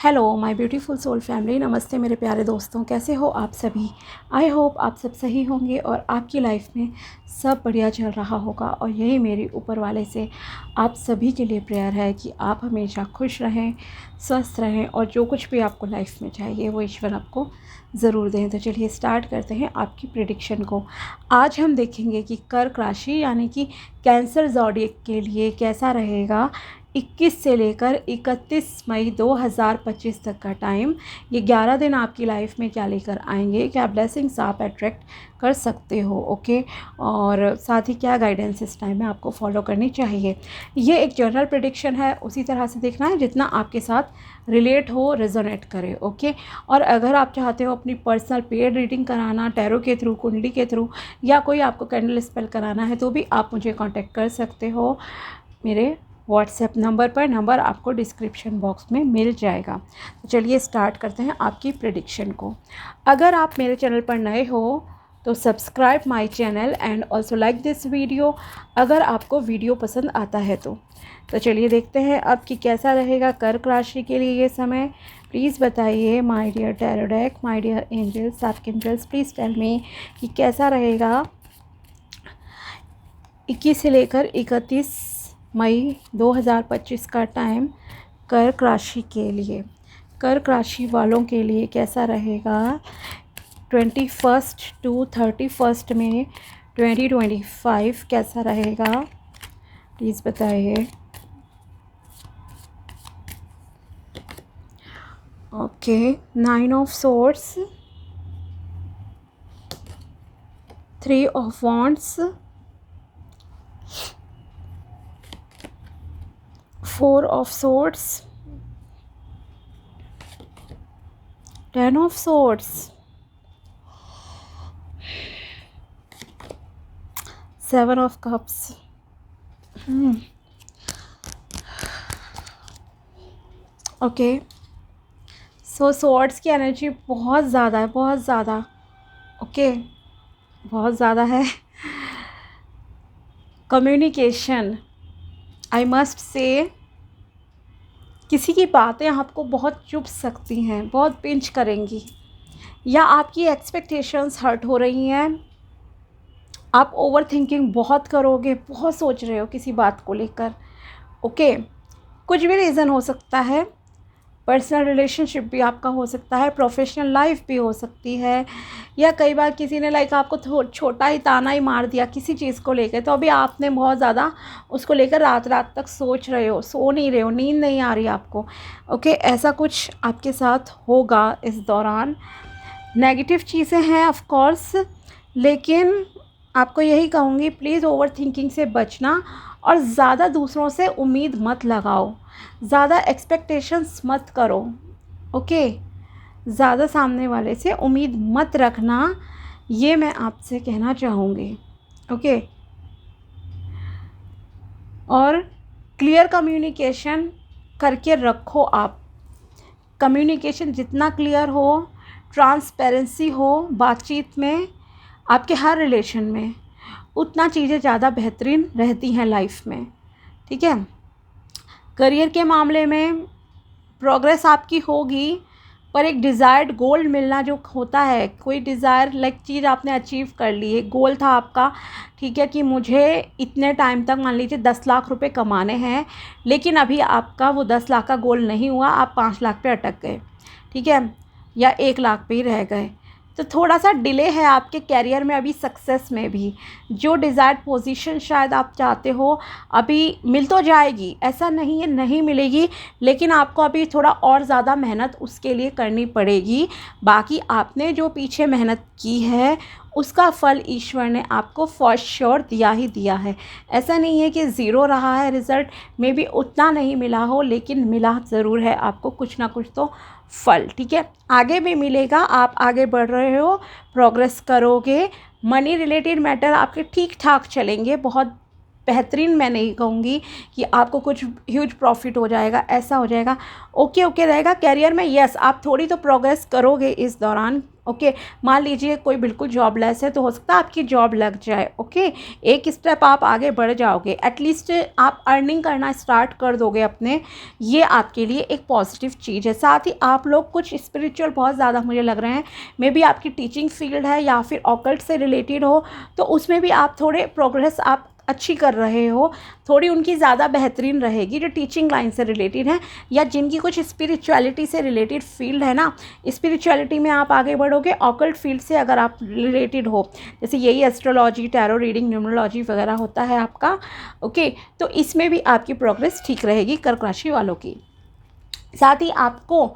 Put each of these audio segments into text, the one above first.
Hello my beautiful soul family, namaste मेरे प्यारे दोस्तों, कैसे हो आप सभी। आई होप आप सब सही होंगे और आपकी लाइफ में सब बढ़िया चल रहा होगा। और यही मेरी ऊपर वाले से आप सभी के लिए प्रेयर है कि आप हमेशा खुश रहें, स्वस्थ रहें और जो कुछ भी आपको लाइफ में चाहिए वो ईश्वर आपको ज़रूर दें। तो चलिए स्टार्ट करते हैं आपकी प्रेडिक्शन को। आज हम देखेंगे कि कर्क राशि यानी कि कैंसर ज़ोडिएक के लिए कैसा रहेगा 21 से लेकर 31 मई 2025 तक का टाइम। ये 11 दिन आपकी लाइफ में क्या लेकर आएंगे, क्या ब्लेसिंग्स आप अट्रैक्ट कर सकते हो, ओके। और साथ ही क्या गाइडेंस इस टाइम में आपको फॉलो करनी चाहिए। ये एक जनरल प्रेडिक्शन है, उसी तरह से देखना है जितना आपके साथ रिलेट हो, रेजोनेट करे, ओके। और अगर आप चाहते हो अपनी पर्सनल पेड रीडिंग कराना टैरो के थ्रू, कुंडली के थ्रू, या कोई आपको कैंडल स्पेल कराना है तो भी आप मुझे कांटेक्ट कर सकते हो मेरे व्हाट्सएप नंबर पर। नंबर आपको डिस्क्रिप्शन बॉक्स में मिल जाएगा। तो चलिए स्टार्ट करते हैं आपकी प्रेडिक्शन को। अगर आप मेरे चैनल पर नए हो तो subscribe my channel and also like this video अगर आपको वीडियो पसंद आता है तो चलिए देखते हैं अब कि कैसा रहेगा कर्क राशि के लिए ये समय। प्लीज़ बताइए my dear tarot deck, my dear angels, आपके एंजल्स प्लीज़ टेल मी कि कैसा रहेगा 21 से लेकर 31 मई 2025 का टाइम कर्क राशि के लिए। कर्क राशि वालों के लिए कैसा रहेगा 21 टू 31 में 2025 कैसा रहेगा, प्लीज़ बताइए। Okay, 9 of swords, 3 of wands, 4 of swords, 10 of swords, 7 of cups। Okay, so swords की एनर्जी बहुत ज़्यादा है, बहुत ज़्यादा, ओके, बहुत ज़्यादा है। कम्युनिकेशन, आई मस्ट से किसी की बातें आपको बहुत चुभ सकती हैं, बहुत पिंच करेंगी, या आपकी एक्सपेक्टेशंस हर्ट हो रही हैं। आप ओवर थिंकिंग बहुत करोगे, बहुत सोच रहे हो किसी बात को लेकर, ओके। कुछ भी रीज़न हो सकता है, पर्सनल रिलेशनशिप भी आपका हो सकता है, प्रोफेशनल लाइफ भी हो सकती है, या कई बार किसी ने आपको छोटा ही ताना ही मार दिया किसी चीज़ को लेकर, तो अभी आपने बहुत ज़्यादा उसको लेकर रात रात तक सोच रहे हो, सो नहीं रहे हो, नींद नहीं आ रही आपको, ओके। ऐसा कुछ आपके साथ होगा इस दौरान। नेगेटिव चीज़ें हैं ऑफ कोर्स, लेकिन आपको यही कहूँगी प्लीज़ ओवर थिंकिंग से बचना और ज़्यादा दूसरों से उम्मीद मत लगाओ, ज़्यादा एक्सपेक्टेशंस मत करो, ओके। ज़्यादा सामने वाले से उम्मीद मत रखना, ये मैं आपसे कहना चाहूँगी, ओके। और क्लियर कम्युनिकेशन करके रखो आप। कम्युनिकेशन जितना क्लियर हो, ट्रांसपेरेंसी हो बातचीत में, आपके हर रिलेशन में, उतना चीज़ें ज़्यादा बेहतरीन रहती हैं लाइफ में, ठीक है। करियर के मामले में प्रोग्रेस आपकी होगी, पर एक डिज़ायर्ड गोल मिलना जो होता है, कोई डिज़ायर लाइक चीज़ आपने अचीव कर ली, एक गोल था आपका, ठीक है, कि मुझे इतने टाइम तक मान लीजिए 10 लाख रुपए कमाने हैं, लेकिन अभी आपका वो 10 लाख का गोल नहीं हुआ, आप 5 लाख पे अटक गए, ठीक है, या 1 लाख पे ही रह गए। तो थोड़ा सा डिले है आपके कैरियर में, अभी सक्सेस में भी। जो डिज़ायर्ड पोजीशन शायद आप चाहते हो अभी मिल तो जाएगी, ऐसा नहीं है नहीं मिलेगी, लेकिन आपको अभी थोड़ा और ज़्यादा मेहनत उसके लिए करनी पड़ेगी। बाकी आपने जो पीछे मेहनत की है उसका फल ईश्वर ने आपको फॉर श्योर दिया ही दिया है। ऐसा नहीं है कि ज़ीरो रहा है रिज़ल्ट, में भी उतना नहीं मिला हो, लेकिन मिला ज़रूर है आपको कुछ ना कुछ तो फल, ठीक है। आगे भी मिलेगा, आप आगे बढ़ रहे हो, प्रोग्रेस करोगे। मनी रिलेटेड मैटर आपके ठीक ठाक चलेंगे, बहुत बेहतरीन मैं नहीं कहूँगी कि आपको कुछ ह्यूज प्रॉफिट हो जाएगा, ऐसा हो जाएगा, ओके ओके रहेगा। कैरियर में यस आप थोड़ी तो प्रोग्रेस करोगे इस दौरान, ओके। मान लीजिए कोई बिल्कुल जॉबलेस है तो हो सकता है आपकी जॉब लग जाए। ओके, एक स्टेप आप आगे बढ़ जाओगे, एटलीस्ट आप अर्निंग करना स्टार्ट कर दोगे अपने, ये आपके लिए एक पॉजिटिव चीज़ है। साथ ही आप लोग कुछ स्पिरिचुअल बहुत ज़्यादा मुझे लग रहे हैं, मे बी आपकी टीचिंग फील्ड है या फिर ऑकल्ट से रिलेटेड हो, तो उसमें भी आप थोड़े प्रोग्रेस आप अच्छी कर रहे हो, थोड़ी उनकी ज़्यादा बेहतरीन रहेगी जो टीचिंग लाइन से रिलेटेड है या जिनकी कुछ स्पिरिचुअलिटी से रिलेटेड फील्ड है ना। स्पिरिचुअलिटी में आप आगे बढ़ोगे, ऑकल्ट फील्ड से अगर आप रिलेटेड हो, जैसे यही एस्ट्रोलॉजी, टैरो रीडिंग, न्यूमरोलॉजी वगैरह होता है आपका। ओके, तो इसमें भी आपकी प्रोग्रेस ठीक रहेगी कर्क राशि वालों की। साथ ही आपको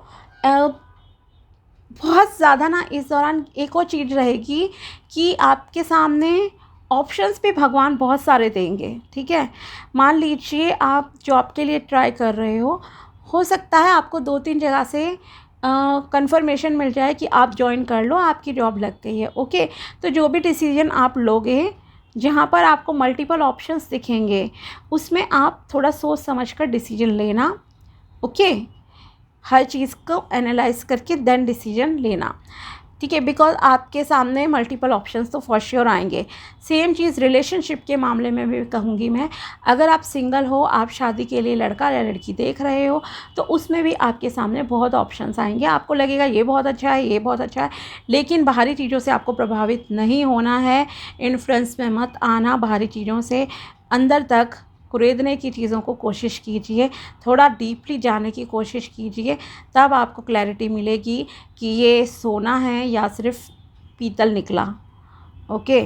बहुत ज़्यादा ना इस दौरान एक और चीज़ रहेगी कि आपके सामने ऑप्शंस भी भगवान बहुत सारे देंगे। ठीक है, मान लीजिए आप जॉब के लिए ट्राई कर रहे हो सकता है आपको 2-3 जगह से कंफर्मेशन मिल जाए कि आप ज्वाइन कर लो, आपकी जॉब लग गई है। ओके, तो जो भी डिसीजन आप लोगे, जहाँ पर आपको मल्टीपल ऑप्शंस दिखेंगे, उसमें आप थोड़ा सोच समझ कर डिसीजन लेना। ओके, हर चीज़ को एनालाइज करके देन डिसीजन लेना। ठीक है, बिकॉज आपके सामने मल्टीपल ऑप्शंस तो फॉर श्योर आएंगे। सेम चीज़ रिलेशनशिप के मामले में भी कहूँगी मैं। अगर आप सिंगल हो, आप शादी के लिए लड़का या लड़की देख रहे हो, तो उसमें भी आपके सामने बहुत ऑप्शंस आएंगे। आपको लगेगा ये बहुत अच्छा है, ये बहुत अच्छा है, लेकिन बाहरी चीज़ों से आपको प्रभावित नहीं होना है। इन्फ्लुएंस में मत आना, बाहरी चीज़ों से अंदर तक कुरेदने की चीज़ों को कोशिश कीजिए, थोड़ा डीपली जाने की कोशिश कीजिए, तब आपको क्लैरिटी मिलेगी कि ये सोना है या सिर्फ पीतल निकला। ओके,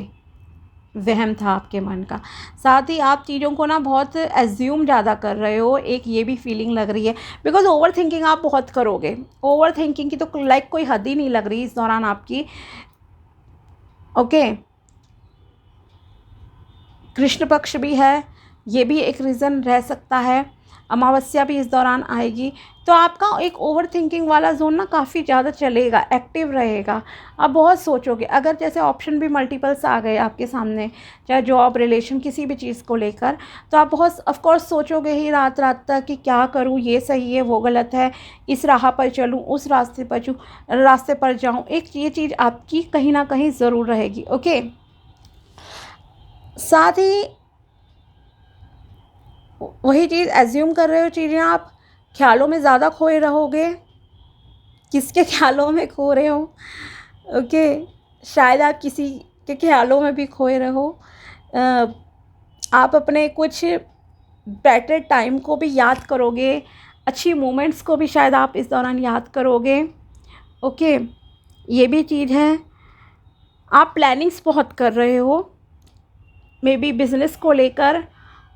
वहम था आपके मन का। साथ ही आप चीज़ों को ना बहुत एज्यूम ज़्यादा कर रहे हो, एक ये भी फीलिंग लग रही है, बिकॉज ओवर थिंकिंग आप बहुत करोगे। ओवर थिंकिंग की तो लाइक कोई हद ही नहीं लग रही इस दौरान आपकी। ओके, कृष्ण पक्ष भी है, ये भी एक रीज़न रह सकता है। अमावस्या भी इस दौरान आएगी, तो आपका एक ओवर थिंकिंग वाला जोन ना काफ़ी ज़्यादा चलेगा, एक्टिव रहेगा। आप बहुत सोचोगे, अगर जैसे ऑप्शन भी मल्टीपल्स आ गए आपके सामने, चाहे जॉब, रिलेशन, किसी भी चीज़ को लेकर, तो आप बहुत ऑफकोर्स सोचोगे ही रात रात तक कि क्या करूँ, ये सही है, वो गलत है, इस राह पर चलूँ, उस रास्ते पर जाऊँ। एक ये चीज़ आपकी कहीं ना कहीं ज़रूर रहेगी। ओके, साथ ही वही चीज़ एज्यूम कर रहे हो, चीज़ें आप ख्यालों में ज़्यादा खोए रहोगे। किसके ख्यालों में खो रहे हो? ओके, शायद आप किसी के ख्यालों में भी खोए रहो। आप अपने कुछ बेटर टाइम को भी याद करोगे, अच्छी मोमेंट्स को भी शायद आप इस दौरान याद करोगे। ओके, ये भी चीज़ है। आप प्लानिंग्स बहुत कर रहे हो, मे बी बिज़नेस को लेकर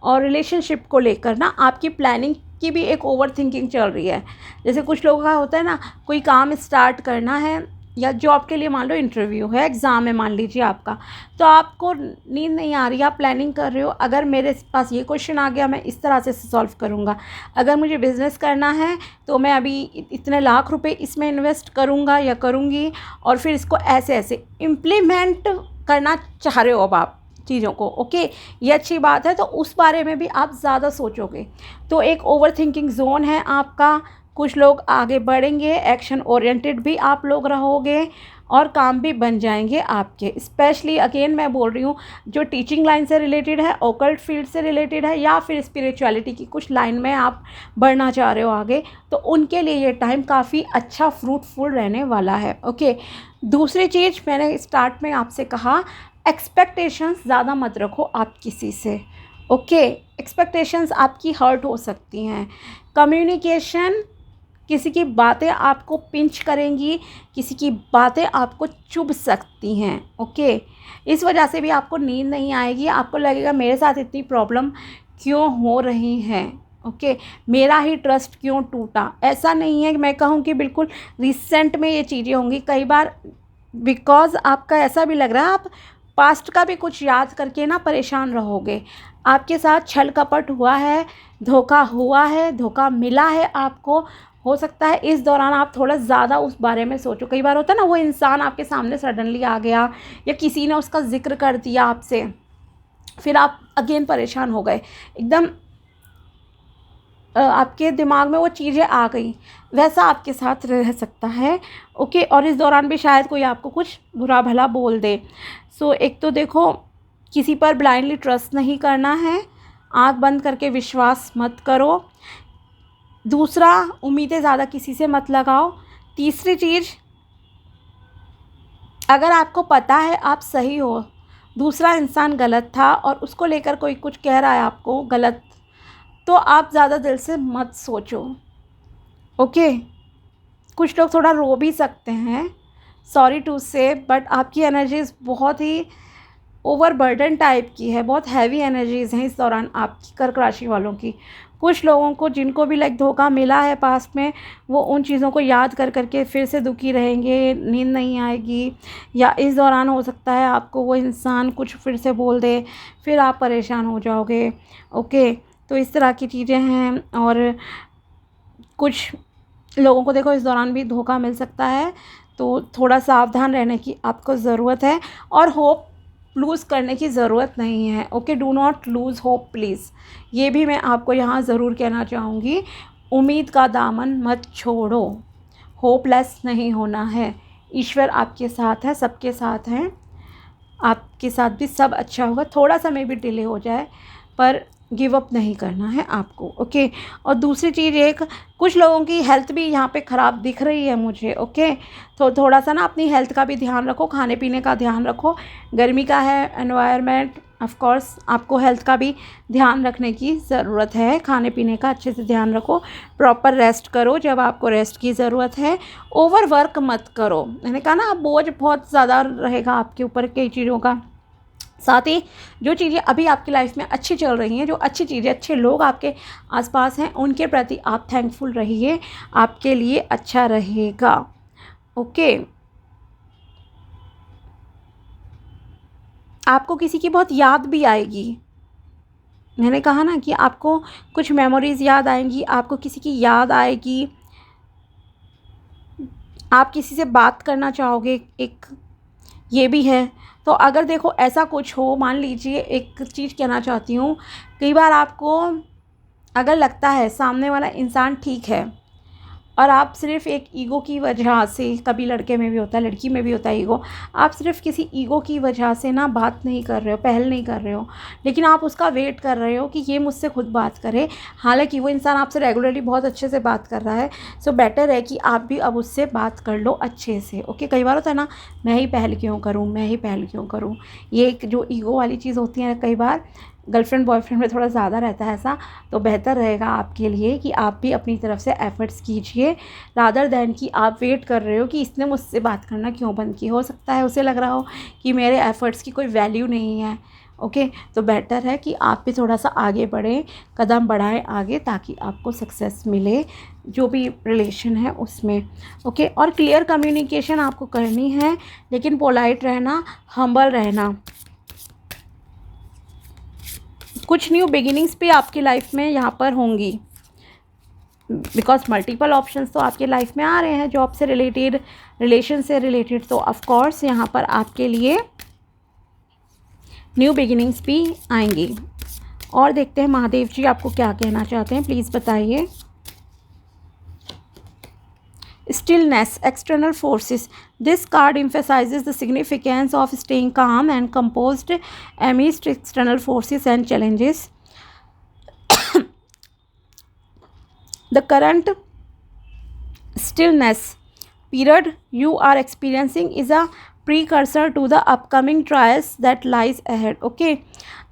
और रिलेशनशिप को लेकर ना आपकी प्लानिंग की भी एक ओवर थिंकिंग चल रही है। जैसे कुछ लोगों का होता है ना, कोई काम स्टार्ट करना है या जॉब के लिए मान लो इंटरव्यू है, एग्ज़ाम है मान लीजिए आपका, तो आपको नींद नहीं आ रही, आप प्लानिंग कर रहे हो, अगर मेरे पास ये क्वेश्चन आ गया मैं इस तरह से सॉल्व करूँगा, अगर मुझे बिज़नेस करना है तो मैं अभी इतने लाख रुपए इसमें इन्वेस्ट करूँगा या करूँगी, और फिर इसको ऐसे ऐसे इम्प्लीमेंट करना चाह रहे हो अब आप चीज़ों को। ओके, ये अच्छी बात है, तो उस बारे में भी आप ज़्यादा सोचोगे, तो एक ओवर थिंकिंग जोन है आपका। कुछ लोग आगे बढ़ेंगे, एक्शन ओरिएंटेड भी आप लोग रहोगे और काम भी बन जाएंगे आपके। स्पेशली अगेन मैं बोल रही हूँ, जो टीचिंग लाइन से रिलेटेड है, ऑकल्ट फील्ड से रिलेटेड है, या फिर स्पिरिचुअलिटी की कुछ लाइन में आप बढ़ना चाह रहे हो आगे, तो उनके लिए ये टाइम काफ़ी अच्छा फ्रूटफुल रहने वाला है। ओके, दूसरी चीज़ मैंने स्टार्ट में आपसे कहा, एक्सपेक्टेशंस ज़्यादा मत रखो आप किसी से। ओके, एक्सपेक्टेशंस आपकी हर्ट हो सकती हैं। कम्युनिकेशन, किसी की बातें आपको पिंच करेंगी, किसी की बातें आपको चुभ सकती हैं। ओके, इस वजह से भी आपको नींद नहीं आएगी, आपको लगेगा मेरे साथ इतनी प्रॉब्लम क्यों हो रही हैं। ओके, मेरा ही ट्रस्ट क्यों टूटा। ऐसा नहीं है कि मैं कहूँ कि बिल्कुल रिसेंट में ये चीज़ें होंगी, कई बार बिकॉज आपका ऐसा भी लग रहा है आप पास्ट का भी कुछ याद करके ना परेशान रहोगे। आपके साथ छल कपट हुआ है, धोखा हुआ है, धोखा मिला है आपको। हो सकता है इस दौरान आप थोड़ा ज़्यादा उस बारे में सोचो। कई बार होता है ना, वो इंसान आपके सामने सडनली आ गया या किसी ने उसका जिक्र कर दिया आपसे, फिर आप अगेन परेशान हो गए, एकदम आपके दिमाग में वो चीज़ें आ गई, वैसा आपके साथ रह सकता है। ओके, और इस दौरान भी शायद कोई आपको कुछ बुरा भला बोल दे। सो एक तो देखो, किसी पर ब्लाइंडली ट्रस्ट नहीं करना है, आँख बंद करके विश्वास मत करो। दूसरा, उम्मीदें ज़्यादा किसी से मत लगाओ। तीसरी चीज़, अगर आपको पता है आप सही हो, दूसरा इंसान गलत था और उसको लेकर कोई कुछ कह रहा है आपको गलत, तो आप ज़्यादा दिल से मत सोचो। ओके, कुछ लोग थोड़ा रो भी सकते हैं, सॉरी टू से, बट आपकी एनर्जीज़ बहुत ही ओवरबर्डन टाइप की है, बहुत हैवी एनर्जीज़ हैं इस दौरान आपकी कर्क राशि वालों की। कुछ लोगों को, जिनको भी लाइक धोखा मिला है पास्ट में, वो उन चीज़ों को याद कर करके फिर से दुखी रहेंगे, नींद नहीं आएगी, या इस दौरान हो सकता है आपको वो इंसान कुछ फिर से बोल दे, फिर आप परेशान हो जाओगे। ओके, तो इस तरह की चीज़ें हैं। और कुछ लोगों को देखो इस दौरान भी धोखा मिल सकता है, तो थोड़ा सावधान रहने की आपको ज़रूरत है, और होप लूज़ करने की ज़रूरत नहीं है। Okay, do not lose hope please, ये भी मैं आपको यहाँ ज़रूर कहना चाहूँगी। उम्मीद का दामन मत छोड़ो, होपलेस नहीं होना है। ईश्वर आपके साथ है, सबके साथ हैं, आपके साथ भी सब अच्छा होगा। थोड़ा सा मे भी डिले हो जाए, पर गिव अप नहीं करना है आपको। ओके, और दूसरी चीज़, एक कुछ लोगों की हेल्थ भी यहाँ पे ख़राब दिख रही है मुझे। ओके, तो थोड़ा सा ना अपनी हेल्थ का भी ध्यान रखो, खाने पीने का ध्यान रखो। गर्मी का है एनवायरनमेंट, ऑफ कोर्स आपको हेल्थ का भी ध्यान रखने की ज़रूरत है। खाने पीने का अच्छे से ध्यान रखो, प्रॉपर रेस्ट करो जब आपको रेस्ट की ज़रूरत है। ओवर वर्क मत करो, मैंने कहा ना, बोझ बहुत ज़्यादा रहेगा आपके ऊपर कई चीज़ों का। साथ ही जो चीज़ें अभी आपकी लाइफ में अच्छी चल रही हैं, जो अच्छी चीज़ें, अच्छे लोग आपके आसपास हैं, उनके प्रति आप थैंकफुल रहिए, आपके लिए अच्छा रहेगा। ओके, आपको किसी की बहुत याद भी आएगी। मैंने कहा ना कि आपको कुछ मेमोरीज याद आएंगी, आपको किसी की याद आएगी, आप किसी से बात करना चाहोगे, एक ये भी है। तो अगर देखो ऐसा कुछ हो, मान लीजिए, एक चीज़ कहना चाहती हूँ, कई बार आपको अगर लगता है सामने वाला इंसान ठीक है, और आप सिर्फ़ एक ईगो की वजह से, कभी लड़के में भी होता है, लड़की में भी होता है ईगो, आप सिर्फ़ किसी ईगो की वजह से ना बात नहीं कर रहे हो, पहल नहीं कर रहे हो, लेकिन आप उसका वेट कर रहे हो कि ये मुझसे खुद बात करे, हालांकि वो इंसान आपसे रेगुलरली बहुत अच्छे से बात कर रहा है। सो बेटर है कि आप भी अब उससे बात कर लो अच्छे से। ओके, कई बार होता है ना, मैं ही पहल क्यों करूँ, मैं ही पहल क्यों करूँ, ये एक जो ईगो वाली चीज़ होती है कई बार गर्लफ्रेंड बॉयफ्रेंड में थोड़ा ज़्यादा रहता है ऐसा। तो बेहतर रहेगा आपके लिए कि आप भी अपनी तरफ से एफ़र्ट्स कीजिए, रादर दैन कि आप वेट कर रहे हो कि इसने मुझसे बात करना क्यों बंद की। हो सकता है उसे लग रहा हो कि मेरे एफ़र्ट्स की कोई वैल्यू नहीं है। ओके, तो बेटर है कि आप भी थोड़ा सा आगे बढ़ें, कदम बढ़ाएं आगे, ताकि आपको सक्सेस मिले जो भी रिलेशन है उसमें। ओके, और क्लियर कम्युनिकेशन आपको करनी है, लेकिन पोलाइट रहना, हम्बल रहना। कुछ न्यू बिगिनिंग्स भी आपकी लाइफ में यहाँ पर होंगी, बिकॉज मल्टीपल ऑप्शंस तो आपके लाइफ में आ रहे हैं, जॉब से रिलेटेड, रिलेशन से रिलेटेड, तो ऑफ कोर्स यहाँ पर आपके लिए न्यू बिगिनिंग्स भी आएंगी। और देखते हैं महादेव जी आपको क्या कहना चाहते हैं, प्लीज़ बताइए। Stillness, external forces. This card emphasizes the significance of staying calm and composed amidst external forces and challenges. The current stillness period you are experiencing is a precursor to the upcoming trials that lies ahead. Okay,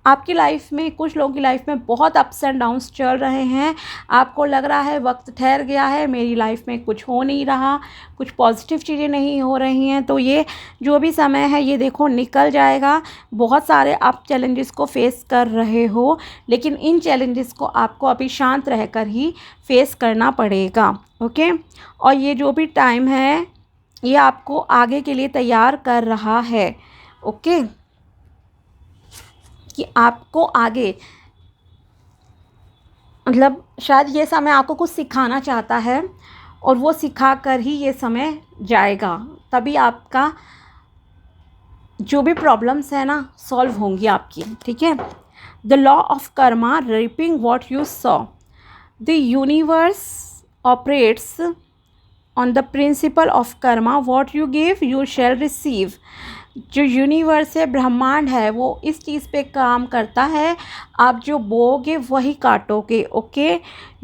आपकी life में, कुछ लोगों की life में बहुत ups and downs चल रहे हैं। आपको लग रहा है वक्त ठहर गया है, मेरी लाइफ में कुछ हो नहीं रहा, कुछ पॉजिटिव चीज़ें नहीं हो रही हैं। तो ये जो भी समय है ये देखो निकल जाएगा। बहुत सारे आप चैलेंजेस को फेस कर रहे हो, लेकिन इन चैलेंजेस को आपको अभी शांत रहकर ही फेस करना पड़ेगा। ओके, और ये जो भी टाइम है ये आपको आगे के लिए तैयार कर रहा है। ओके, कि आपको आगे, मतलब शायद ये समय आपको कुछ सिखाना चाहता है, और वो सिखा कर ही ये समय जाएगा, तभी आपका जो भी प्रॉब्लम्स है ना सॉल्व होंगी आपकी। ठीक है, the law of Karma, reaping what you saw. The universe operates on the principle of Karma, what you give you shall receive. जो यूनिवर्स है, ब्रह्मांड है, वो इस चीज़ पे काम करता है, आप जो बोओगे वही काटोगे। Okay,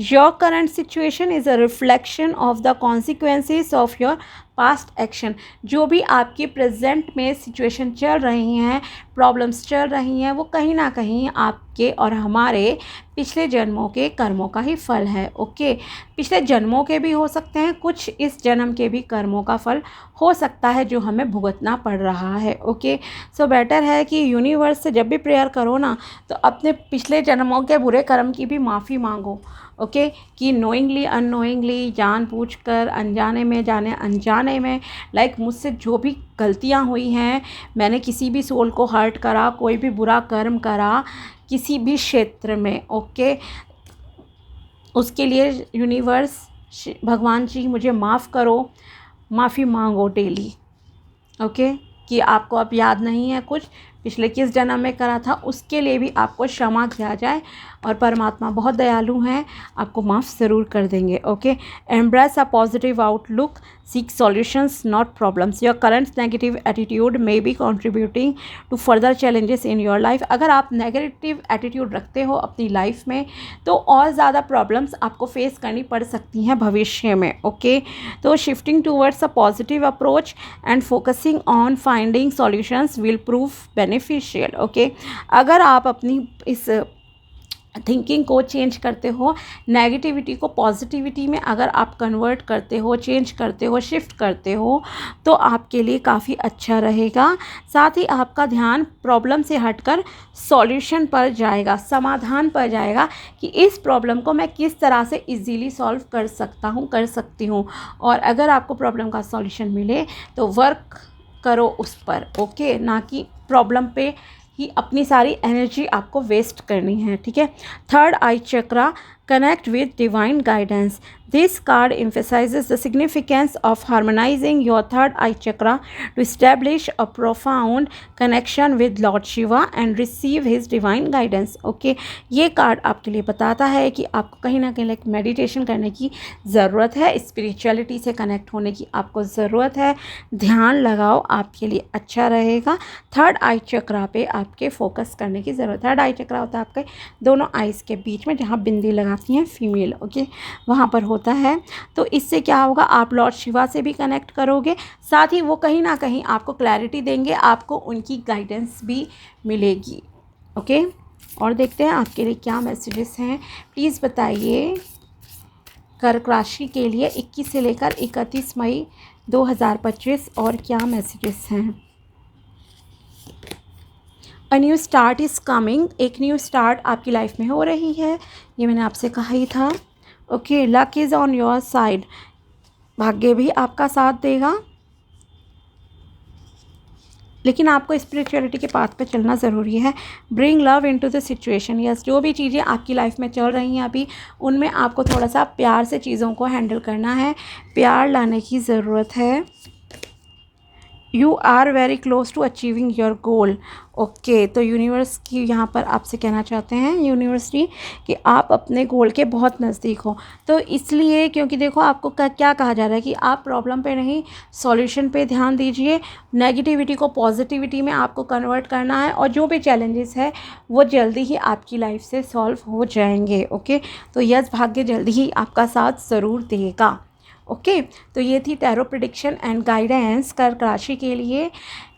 your current situation is a reflection of the consequences of your past action. जो भी आपकी प्रेजेंट में सिचुएशन चल रही हैं, प्रॉब्लम्स चल रही हैं, वो कहीं ना कहीं आपके और हमारे पिछले जन्मों के कर्मों का ही फल है। ओके, पिछले जन्मों के भी हो सकते हैं, कुछ इस जन्म के भी कर्मों का फल हो सकता है जो हमें भुगतना पड़ रहा है। ओके, सो बेटर है कि यूनिवर्स से जब भी प्रेयर करो ना, तो अपने पिछले जन्मों के बुरे कर्म की भी माफ़ी मांगो। ओके, कि नोइंगली अननोइंगली, जानबूझकर, अनजाने में, जाने अनजाने में, लाइक मुझसे जो भी गलतियां हुई हैं, मैंने किसी भी सोल को हर्ट करा, कोई भी बुरा कर्म करा किसी भी क्षेत्र में, ओके, उसके लिए यूनिवर्स, भगवान जी मुझे माफ़ करो, माफ़ी मांगो डेली। ओके, कि आपको अब याद नहीं है कुछ पिछले किस जन्म में करा था, उसके लिए भी आपको क्षमा किया जाए, और परमात्मा बहुत दयालु हैं, आपको माफ़ ज़रूर कर देंगे। Okay, embrace a positive outlook, seek solutions not problems, your current negative attitude may be contributing to further challenges in your life. अगर आप नेगेटिव एटीट्यूड रखते हो अपनी लाइफ में, तो और ज़्यादा प्रॉब्लम्स आपको फेस करनी पड़ सकती हैं भविष्य में। ओके, तो shifting towards a positive approach and focusing on finding solutions will prove beneficial. Okay, अगर आप अपनी इस थिंकिंग को चेंज करते हो, नेगेटिविटी को पॉजिटिविटी में अगर आप कन्वर्ट करते हो, चेंज करते हो, शिफ्ट करते हो, तो आपके लिए काफ़ी अच्छा रहेगा। साथ ही आपका ध्यान प्रॉब्लम से हटकर सॉल्यूशन पर जाएगा, समाधान पर जाएगा, कि इस प्रॉब्लम को मैं किस तरह से इजीली सॉल्व कर सकता हूँ, कर सकती हूँ। और अगर आपको प्रॉब्लम का सॉल्यूशन मिले तो वर्क करो उस पर। ओके, ना कि प्रॉब्लम पे ही अपनी सारी एनर्जी आपको वेस्ट करनी है। ठीक है, third I chakra, connect with divine guidance. This card emphasizes the significance of harmonizing your third eye chakra to establish a profound connection with Lord Shiva and receive his divine guidance. Okay, ये card आपके लिए बताता है कि आपको कहीं ना कहीं लाइक मेडिटेशन करने की ज़रूरत है, स्पिरिचुअलिटी से कनेक्ट होने की आपको ज़रूरत है। ध्यान लगाओ, आपके लिए अच्छा रहेगा। थर्ड आई चक्रा पे आपके फोकस करने की ज़रूरत है। थर्ड आई चक्रा होता है आपके दोनों आइज़ के बीच में, जहाँ बिंदी लगाती हैं फीमेल। ओके, वहाँ पर होता है। तो इससे क्या होगा, आप लॉर्ड शिवा से भी कनेक्ट करोगे, साथ ही वो कहीं ना कहीं आपको क्लैरिटी देंगे, आपको उनकी गाइडेंस भी मिलेगी। ओके, और देखते हैं आपके लिए क्या मैसेजेस हैं, प्लीज़ बताइए। कर्क राशि के लिए 21 से लेकर 31 मई 2025 और क्या मैसेजेस हैं। A new start is coming, एक न्यू स्टार्ट आपकी लाइफ में हो रही है, ये मैंने आपसे कहा ही था। Okay, luck is on your side, भाग्य भी आपका साथ देगा, लेकिन आपको स्पिरिचुअलिटी के पाथ पे चलना ज़रूरी है। Bring love into the situation, yes, जो भी चीज़ें आपकी लाइफ में चल रही हैं अभी, उनमें आपको थोड़ा सा प्यार से चीज़ों को हैंडल करना है, प्यार लाने की ज़रूरत है। You are very close to achieving your goal. Okay, तो यूनिवर्स की यहाँ पर आपसे कहना चाहते हैं यूनिवर्सिटी कि आप अपने गोल के बहुत नज़दीक हो। तो इसलिए, क्योंकि देखो आपको क्या कहा जा रहा है कि आप प्रॉब्लम पे नहीं, सॉल्यूशन पे ध्यान दीजिए, नेगेटिविटी को पॉजिटिविटी में आपको कन्वर्ट करना है, और जो भी चैलेंजेस है वो जल्दी ही आपकी लाइफ से सॉल्व हो जाएंगे। ओके, तो यस, भाग्य जल्दी ही आपका साथ ज़रूर देगा। ओके, तो ये थी टैरो प्रेडिक्शन एंड गाइडेंस कर्क राशि के लिए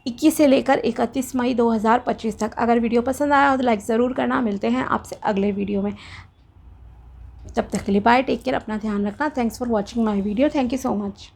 21 से लेकर 31 मई 2025 तक। अगर वीडियो पसंद आया हो तो लाइक ज़रूर करना। मिलते हैं आपसे अगले वीडियो में, तब तक के लिए बाय, टेक केयर, अपना ध्यान रखना। Thanks for watching my video, thank you so much.